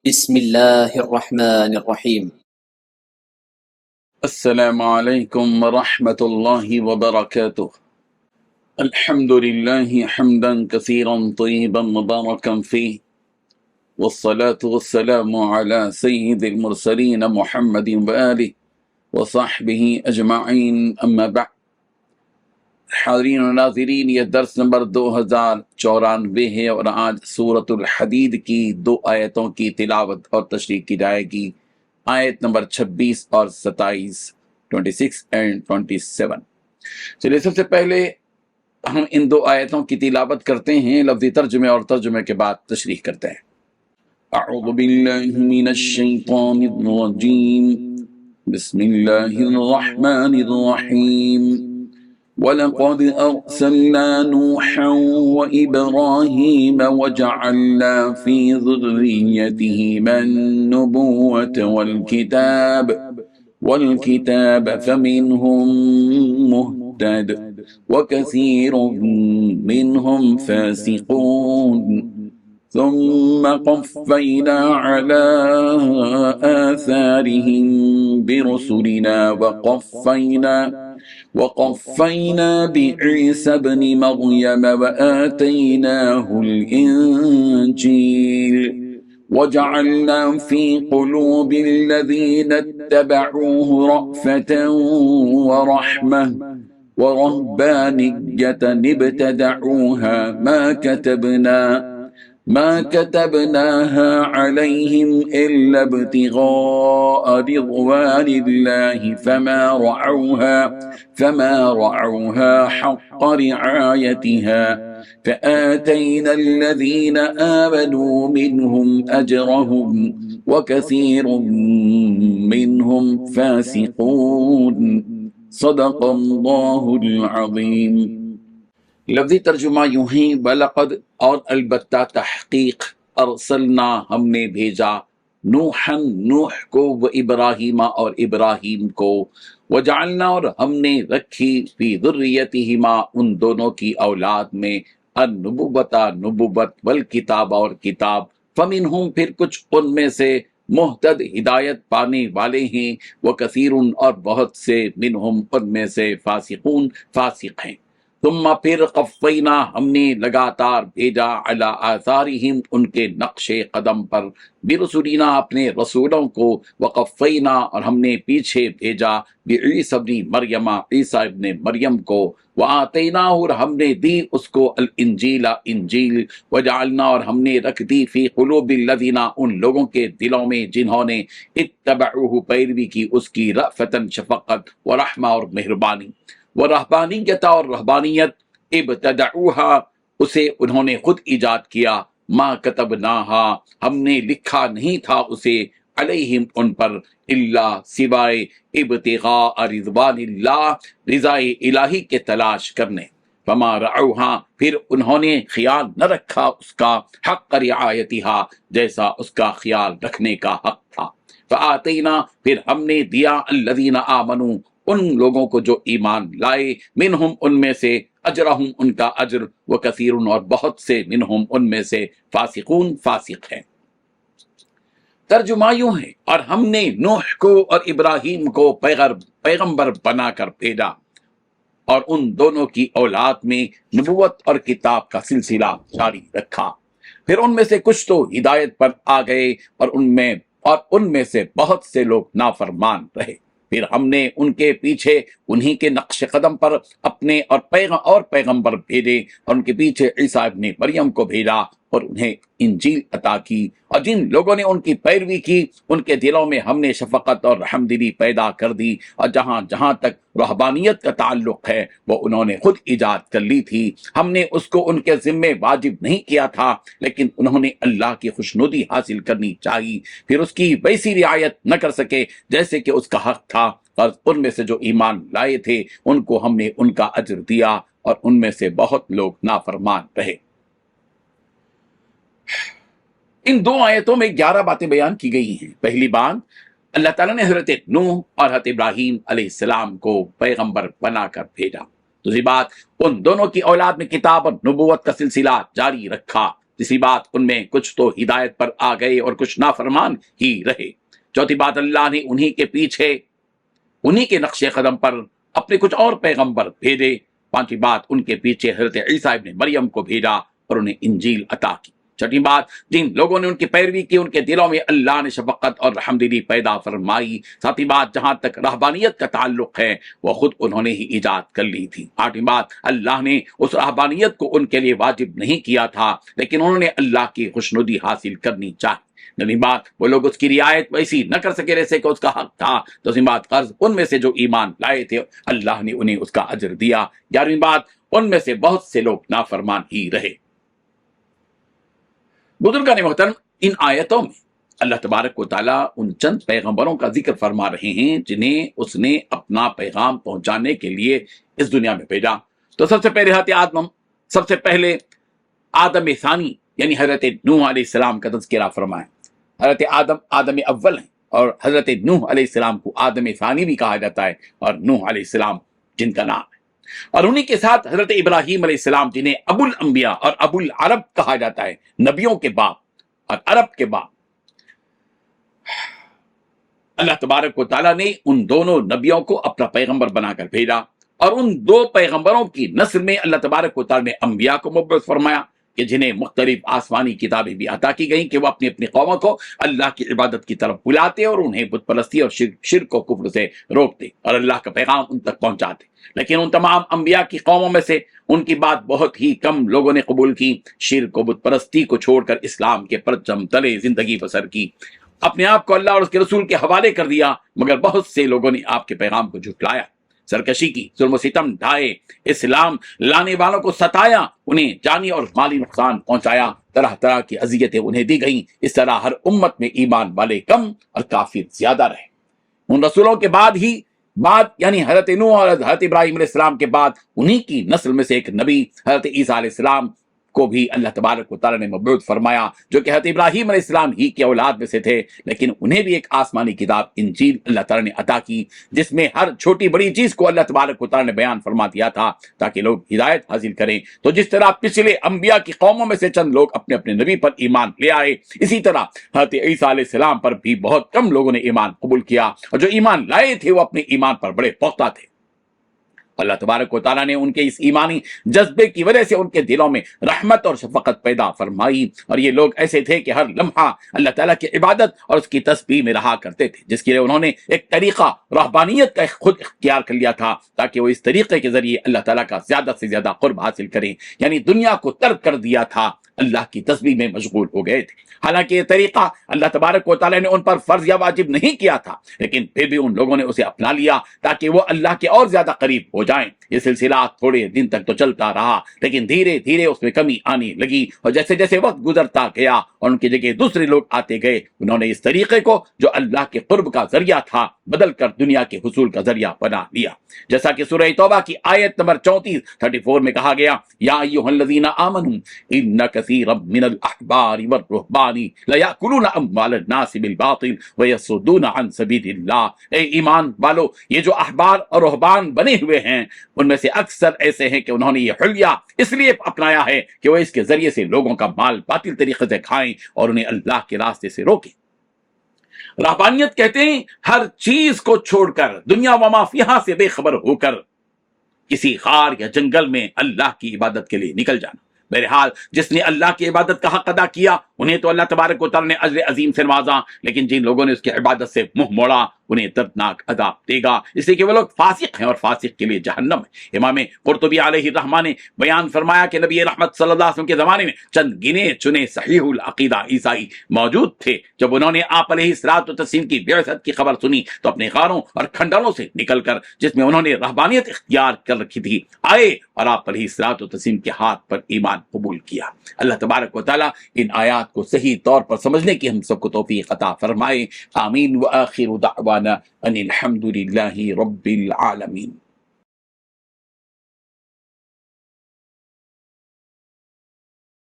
بسم الله الرحمن الرحيم. السلام عليكم ورحمة الله وبركاته. الحمد لله حمدا كثيرا طيبا مباركا فيه، والصلاة والسلام على سيد المرسلين محمد وآله وصحبه أجمعين، أما بعد. حاضرین و ناظرین، یہ درس نمبر 2094 ہے اور آج سورۃ الحدید کی 2 آیتوں کی تلاوت اور تشریح کی جائے گی، آیت نمبر 26 اور 27، 26 اینڈ 27۔ چلیے سب سے پہلے ہم ان 2 آیتوں کی تلاوت کرتے ہیں، لفظی ترجمے اور ترجمے کے بعد تشریح کرتے ہیں۔ اعوذ باللہ من الشیطان الرجیم، بسم اللہ الرحمن الرحیم۔ وَلَقَدْ أَرْسَلْنَا نُوحًا وَإِبْرَاهِيمَ وَجَعَلْنَا فِي ذُرِّيَّتِهِمَا النُّبُوَّةَ وَالْكِتَابَ فَمِنْهُمْ مُهْتَدٍ وَكَثِيرٌ مِّنْهُمْ فَاسِقُونَ ثم قفينا على آثارهم برسلنا وقفينا بعيسى ابن مريم وآتيناه الإنجيل وجعلنا في قلوب الذين اتبعوه رأفة ورحمة ورهبانية ابتدعوها ما كتبناها عليهم إلا ابتغاء رضوان الله فما رعوها حق رعايتها فآتينا الذين آمنوا منهم أجرهم وكثير منهم فاسقون صدق الله العظيم۔ لفظی ترجمہ یوں ہی، بلقد اور البتہ تحقیق، ارسلنا ہم نے بھیجا، نوحن نوح کو، و ابراہیم اور ابراہیم کو، وجعلنا اور ہم نے رکھی، فی ذریتہما ان دونوں کی اولاد میں، النبوۃ نبوت، والکتاب اور کتاب، فمنہم پھر کچھ ان میں سے، مہتد ہدایت پانے والے ہیں، وکثیر اور بہت سے، منہم ان میں سے، فاسقون فاسق ہیں۔ ثم پھر قفینا ہم نے لگاتار بھیجا، علی آثارہم ان کے نقش قدم پر، برسولنا اپنے رسولوں کو، وقفینا اور ہم نے پیچھے بھیجا، بعیسی ابن مریم عیسیٰ ابن مریم کو، وآتیناہ اور ہم نے دی اس کو، الانجیل انجیل، وجعلنا اور ہم نے رکھ دی، فی قلوب الذین ان لوگوں کے دلوں میں جنہوں نے، اتبعوہ پیروی کی اس کی، رأفتاً شفقت، ورحمہ اور مہربانی، ورہبانیت اور رہبانیت، ابتدعوها اسے انہوں نے خود ایجاد کیا، ما کتبناہا ہم نے لکھا نہیں تھا اسے، علیہم ان پر، الا سوائے، ابتغاء رضوان اللہ رضائے الہی کے تلاش کرنے، فما رعوها پھر انہوں نے خیال نہ رکھا اس کا، حق رعایتہا جیسا اس کا خیال رکھنے کا حق تھا، فآتینا پھر ہم نے دیا، الذین آمنوا ان لوگوں کو جو ایمان لائے، منہم ان میں سے، اجرہم ان کا اجر، وکثیر اور بہت سے، منہم ان میں سے، فاسقون فاسق ہیں۔ ترجمہ یوں ہے، اور ہم نے نوح کو اور ابراہیم کو پیغمبر بنا کر بھیجا، اور ان دونوں کی اولاد میں نبوت اور کتاب کا سلسلہ جاری رکھا، پھر ان میں سے کچھ تو ہدایت پر آ گئے، اور ان میں سے بہت سے لوگ نافرمان رہے، پھر ہم نے ان کے پیچھے انہی کے نقش قدم پر اپنے اور پیغمبر بھیجے، اور ان کے پیچھے عیسیٰ ابن مریم کو بھیجا اور انہیں انجیل عطا کی، اور جن لوگوں نے ان کی پیروی کی ان کے دلوں میں ہم نے شفقت اور رحمدلی پیدا کر دی، اور جہاں تک رہبانیت کا تعلق ہے وہ انہوں نے خود ایجاد کر لی تھی، ہم نے اس کو ان کے ذمے واجب نہیں کیا تھا، لیکن انہوں نے اللہ کی خوشنودی حاصل کرنی چاہی، پھر اس کی ویسی رعایت نہ کر سکے جیسے کہ اس کا حق تھا، اور ان میں سے جو ایمان لائے تھے ان کو ہم نے ان کا اجر دیا، اور ان میں سے بہت لوگ نافرمان رہے۔ ان 2 آیتوں میں 11 باتیں بیان کی گئی ہیں۔ پہلی بات، اللہ تعالیٰ نے حضرت نوح اور حضرت ابراہیم علیہ السلام کو پیغمبر بنا کر بھیجا۔ دوسری بات، ان دونوں کی اولاد میں کتاب اور نبوت کا سلسلہ جاری رکھا۔ تیسری بات ان میں کچھ تو ہدایت پر آ گئے اور کچھ نافرمان ہی رہے۔ چوتھی بات اللہ نے انہی کے پیچھے انہی کے نقش قدم پر اپنے کچھ اور پیغمبر بھیجے۔ پانچویں بات ان کے پیچھے حضرت عیسیٰ ابن مریم کو بھیجا اور انہیں انجیل عطا کی۔ چھٹی بات جن لوگوں نے ان کی پیروی کی ان کے دلوں میں اللہ نے شفقت اور رحمدلی پیدا فرمائی۔ ساتویں بات جہاں تک رہبانیت کا تعلق ہے وہ خود انہوں نے ہی ایجاد کر لی تھی۔ آٹھویں بات اللہ نے اس رہبانیت کو ان کے لیے واجب نہیں کیا تھا لیکن انہوں نے اللہ کی خوشنودی حاصل کرنی چاہی۔ نویں بات وہ لوگ اس کی رعایت ویسی نہ کر سکے جیسے کہ اس کا حق تھا۔ دسویں بات قرض ان میں سے جو ایمان لائے تھے اللہ نے انہیں اس کا اجر دیا۔ گیارہویں بات ان میں سے بہت سے لوگ نافرمان ہی رہے۔ بزرگان محترم، ان آیتوں میں اللہ تبارک و تعالیٰ ان چند پیغمبروں کا ذکر فرما رہے ہیں جنہیں اس نے اپنا پیغام پہنچانے کے لیے اس دنیا میں بھیجا۔ تو سب سے پہلے سب سے پہلے آدم ثانی یعنی حضرت نوح علیہ السلام کا تذکرہ فرمائیں۔ حضرت آدم اول ہیں اور حضرت نوح علیہ السلام کو آدم ثانی بھی کہا جاتا ہے اور نوح علیہ السلام جن کا نام ہے، اور انہی کے ساتھ حضرت ابراہیم علیہ السلام جنہیں ابو الانبیاء اور ابو العرب کہا جاتا ہے، نبیوں کے باپ اور عرب کے باپ۔ اللہ تبارک و تعالیٰ نے ان دونوں نبیوں کو اپنا پیغمبر بنا کر بھیجا اور ان دو پیغمبروں کی نسل میں اللہ تبارک و تعالیٰ نے انبیاء کو مبعوث فرمایا کہ جنہیں مختلف آسمانی کتابیں بھی عطا کی گئیں کہ وہ اپنی اپنی قوموں کو اللہ کی عبادت کی طرف بلاتے اور انہیں بت پرستی اور شرک و کفر سے روکتے اور اللہ کا پیغام ان تک پہنچاتے۔ لیکن ان تمام انبیاء کی قوموں میں سے ان کی بات بہت ہی کم لوگوں نے قبول کی، شرک و بت پرستی کو چھوڑ کر اسلام کے پرچم تلے زندگی بسر کی، اپنے آپ کو اللہ اور اس کے رسول کے حوالے کر دیا، مگر بہت سے لوگوں نے آپ کے پیغام کو جھٹلایا، سرکشی کی، ظلم و ستم ڈھائے، اسلام لانے والوں کو ستایا، انہیں جانی اور مالی نقصان پہنچایا، طرح طرح کی اذیتیں انہیں دی گئیں۔ اس طرح ہر امت میں ایمان والے کم اور کافر زیادہ رہے۔ ان رسولوں کے بعد یعنی حضرت نوح اور حضرت ابراہیم علیہ السلام کے بعد انہی کی نسل میں سے ایک نبی حضرت عیسیٰ علیہ السلام کو بھی اللہ تبارک و تعالیٰ نے مبعوث فرمایا، جو کہ حضرت ابراہیم علیہ السلام ہی کی اولاد میں سے تھے، لیکن انہیں بھی ایک آسمانی کتاب انجیل اللہ تعالیٰ نے عطا کی جس میں ہر چھوٹی بڑی چیز کو اللہ تبارک و تعالیٰ نے بیان فرما دیا تھا تاکہ لوگ ہدایت حاصل کریں۔ تو جس طرح پچھلے انبیاء کی قوموں میں سے چند لوگ اپنے اپنے نبی پر ایمان لے آئے، اسی طرح حضرت عیسیٰ علیہ السلام پر بھی بہت کم لوگوں نے ایمان قبول کیا، اور جو ایمان لائے تھے وہ اپنے ایمان پر بڑے پختہ تھے۔ اللہ تبارک و تعالیٰ نے ان کے اس ایمانی جذبے کی وجہ سے ان کے دلوں میں رحمت اور شفقت پیدا فرمائی، اور یہ لوگ ایسے تھے کہ ہر لمحہ اللہ تعالیٰ کی عبادت اور اس کی تسبیح میں رہا کرتے تھے، جس کے لیے انہوں نے ایک طریقہ رہبانیت کا خود اختیار کر لیا تھا تاکہ وہ اس طریقے کے ذریعے اللہ تعالیٰ کا زیادہ سے زیادہ قرب حاصل کریں، یعنی دنیا کو ترک کر دیا تھا، اللہ کی تسبیح میں مشغول ہو گئے تھے۔ حالانکہ یہ طریقہ اللہ تبارک و تعالیٰ نے ان پر فرض یا واجب نہیں کیا تھا، لیکن پھر بھی ان لوگوں نے اسے اپنا لیا تاکہ وہ اللہ کے اور زیادہ قریب ہو جائیں۔ یہ سلسلہ تھوڑے دن تک تو چلتا رہا، لیکن دھیرے دھیرے اس میں کمی آنے لگی، اور جیسے جیسے وقت گزرتا گیا اور ان کی جگہ دوسرے لوگ آتے گئے، انہوں نے اس طریقے کو جو اللہ کے قرب کا ذریعہ تھا بدل کر دنیا کے حصول کا ذریعہ بنا لیا۔ جیسا کہ سورہ توبہ کی آیت نمبر 34 میں کہا گیا، یا ایھا الذین آمنوا ان کثیرا من الاحبار والرہبان لیأکلون اموال الناس بالباطل ویصدون عن سبیل اللہ۔ اے ایمان والو، یہ جو احبار اور رہبان بنے ہوئے ہیں ان میں سے اکثر ایسے ہیں کہ انہوں نے یہ حلیہ اس لیے اپنایا ہے کہ وہ اس کے ذریعے سے لوگوں کا مال باطل طریقے سے کھائیں اور انہیں اللہ کے راستے سے روکیں۔ رہبانیت کہتے ہیں ہر چیز کو چھوڑ کر، دنیا و ما فیہا سے بے خبر ہو کر کسی غار یا جنگل میں اللہ کی عبادت کے لیے نکل جانا۔ بہرحال جس نے اللہ کی عبادت کا حق ادا کیا انہیں تو اللہ تبارک و تعالیٰ نے اجر عظیم سے نوازا، لیکن جن لوگوں نے اس کی عبادت سے منہ موڑا انہیں دردناک عذاب دے گا، اس لیے کہ وہ لوگ فاسق ہیں اور فاسق کے لیے جہنم ہے۔ امام قرطبی علیہ الرحمہ نے بیان فرمایا کہ نبی رحمت صلی اللہ علیہ وسلم کے زمانے میں چند گنے چنے صحیح العقیدہ عیسائی موجود تھے۔ جب انہوں نے آپ علیہ الصلوۃ والتسلیم کی بعثت کی خبر سنی تو اپنے غاروں اور کھنڈروں سے نکل کر، جس میں انہوں نے رہبانیت اختیار کر رکھی تھی، آئے اور آپ علیہ الصلوۃ والتسلیم کے ہاتھ پر ایمان قبول کیا۔ اللہ تبارک و تعالیٰ ان آیات کو صحیح طور پر سمجھنے کی ہم سب کو توفیق عطا فرمائے۔ آمین۔ وآخر دعوانا ان الحمد للہ رب العالمین۔